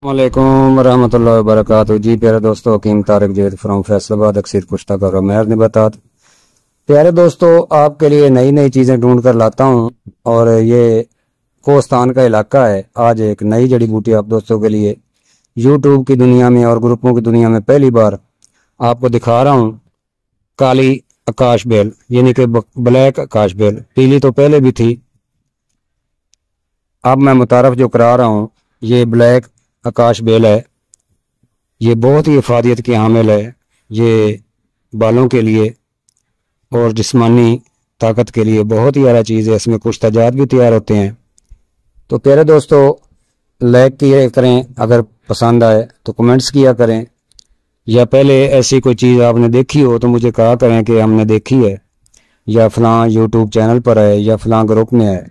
वालेकुम रहमतुल्लाहि व बरकातहू। जी प्यारे दोस्तों, हकीम तारिक जैद फ्रॉम फैसलाबाद अक्सर कुश्ता कर मेहर निबतात। प्यारे दोस्तों, आपके लिए नई नई चीज़ें ढूंढ कर लाता हूँ और ये कोस्तान का इलाका है। आज एक नई जड़ी बूटी आप दोस्तों के लिए यूट्यूब की दुनिया में और ग्रुपों की दुनिया में पहली बार आपको दिखा रहा हूँ। काली आकाश बेल यानी कि ब्लैक आकाश बेल, पीली तो पहले भी थी। अब मैं मुतारफ जो करा रहा हूँ ये ब्लैक आकाश बेल है। ये बहुत ही इफादियत की हामिल है। ये बालों के लिए और जिस्मानी ताकत के लिए बहुत ही आला चीज़ है। इसमें कुछ तजाद भी तैयार होते हैं। तो प्यारे दोस्तों, लाइक किया करें, अगर पसंद आए तो कमेंट्स किया करें, या पहले ऐसी कोई चीज़ आपने देखी हो तो मुझे कहा करें कि हमने देखी है, या फलां यूट्यूब चैनल पर है, या फलां ग्रुप में है।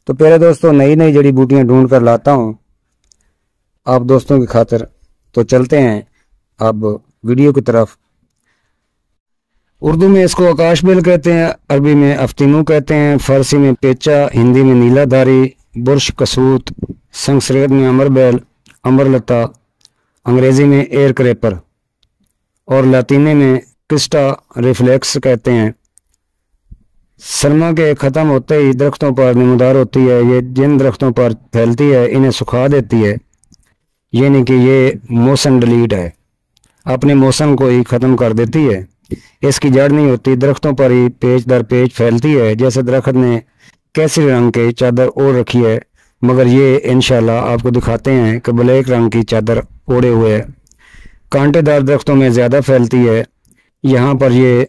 तो प्यारे दोस्तों, नई नई जड़ी बूटियाँ ढूंढ कर लाता हूँ आप दोस्तों की खातिर। तो चलते हैं अब वीडियो की तरफ। उर्दू में इसको आकाश बेल कहते हैं, अरबी में अफ्तीमू कहते हैं, फारसी में पेचा, हिंदी में नीलाधारी, बुर्श कसूत, संस्कृत में अमर बेल, अमरलता, अंग्रेजी में एयर क्रेपर और लातीनी में क्रिस्टा रिफ्लेक्स कहते हैं। सरमा के ख़त्म होते ही दरख्तों पर नमदार होती है। ये जिन दरख्तों पर फैलती है इन्हें सुखा देती है, यानी कि ये मौसम डिलीट है, अपने मौसम को ही ख़त्म कर देती है। इसकी जड़ नहीं होती, दरख्तों पर ही पेच दर पेच फैलती है। जैसे दरख्त ने केसरी रंग की चादर ओढ़ रखी है, मगर ये इंशाल्लाह आपको दिखाते हैं कि ब्लैक रंग की चादर ओढ़े हुए है। कांटेदार दरख्तों में ज़्यादा फैलती है। यहाँ पर ये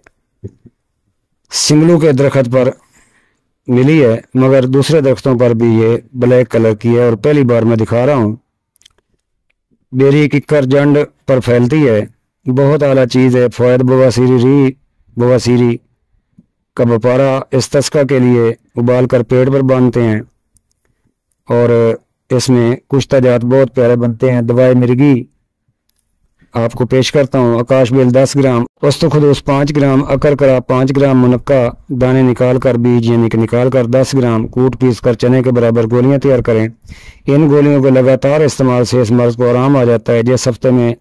सिमलू के दरख्त पर मिली है, मगर दूसरे दरख्तों पर भी ये ब्लैक कलर की है और पहली बार मैं दिखा रहा हूँ। बेरी किक्कर जंड पर फैलती है, बहुत आला चीज़ है। फ़वाद बवासीरी का बपारा इस्तिस्का के लिए उबाल कर पेट पर बांधते हैं और इसमें कुछ तजात बहुत प्यारे बनते हैं। दवाई मिर्गी आपको पेश करता हूँ। आकाश बेल 10 ग्राम, वस्तुखुदूस 5 ग्राम, अकर करा 5 ग्राम, मुनक्का दाने निकाल कर बीज यानी कि निकाल कर 10 ग्राम, कूट पीस कर चने के बराबर गोलियां तैयार करें। इन गोलियों के लगातार इस्तेमाल से इस मर्ज को आराम आ जाता है। जिस हफ्ते में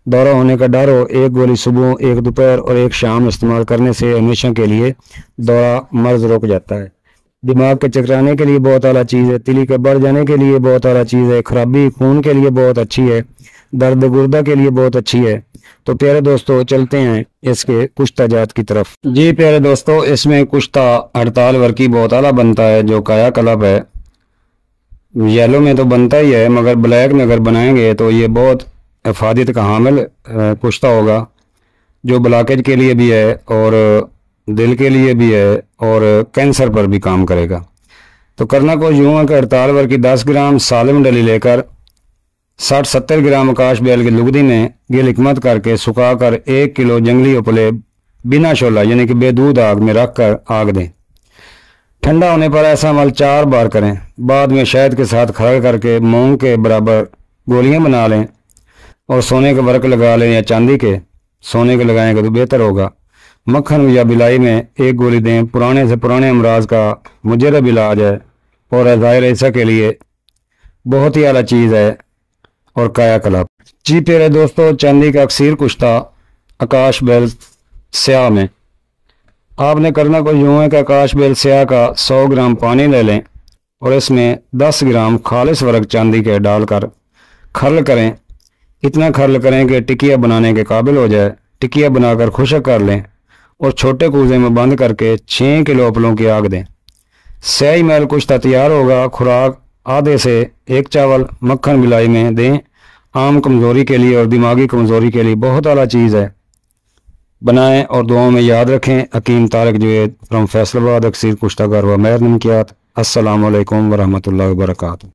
दौरा होने का डर हो, एक गोली सुबह, एक दोपहर और एक शाम इस्तेमाल करने से हमेशा के लिए दौरा मर्ज रुक जाता है। दिमाग के चकराने के लिए बहुत आला चीज़ है। तिली के बढ़ जाने के लिए बहुत आला चीज़ है। खराबी खून के लिए बहुत अच्छी है। दर्द गुर्दा के लिए बहुत अच्छी है। तो प्यारे दोस्तों, चलते हैं इसके कुश्ता जात की तरफ। जी प्यारे दोस्तों, इसमें कुश्ता हड़ताल वर्की बहुत आला बनता है, जो काया कलब है। येलो में तो बनता ही है, मगर ब्लैक में अगर बनाएंगे तो ये बहुत अफादियत का हामिल कुश्ता होगा, जो ब्लॉकेज के लिए भी है और दिल के लिए भी है और कैंसर पर भी काम करेगा। तो करना को यूँ है कि हड़ताल वर्की 10 ग्राम सालिम डली लेकर 60-70 ग्राम आकाश बेल की लुगदी में गिल हिकमत करके सुखाकर 1 किलो जंगली उपले बिना शोला यानी कि बेदूध आग में रख कर आग दें। ठंडा होने पर ऐसा अमल 4 बार करें। बाद में शहद के साथ खरड़ करके मूंग के बराबर गोलियां बना लें और सोने के वर्क लगा लें, या चांदी के। सोने के लगाएंगे तो बेहतर होगा। मक्खन या बिलाई में 1 गोली दें। पुराने से पुराने अमराज का मुजरब इलाज है और ज़ाहिर ऐसा के लिए बहुत ही आला चीज़ है और काया कलब। जी प्यारे दोस्तों, चांदी का अक्सर कुश्ता आकाश बेल स्याह में आपने करना को यूँ है कि आकाश बेल स्याह का 100 ग्राम पानी ले लें और इसमें 10 ग्राम खालिस वर्क चांदी के डालकर खर्ल करें। इतना खर्ल करें कि टिकिया बनाने के काबिल हो जाए। टिकिया बनाकर खुशक कर लें और छोटे कूजे में बंद करके 6 किलो अपलों की आग दें। स्याही महल कुश्ता तैयार होगा। खुराक आधे से 1 चावल मक्खन मिलाई में दें। आम कमज़ोरी के लिए और दिमागी कमज़ोरी के लिए बहुत आला चीज़ है। बनाएं और दुआओं में याद रखें। हकीम तारिक जैद फ्रॉम फैसलाबाद अक्सर कुश्ता कर व मेहर निमकियात। अस्सलामु अलैकुम व रहमतुल्लाहि व बरकातहू।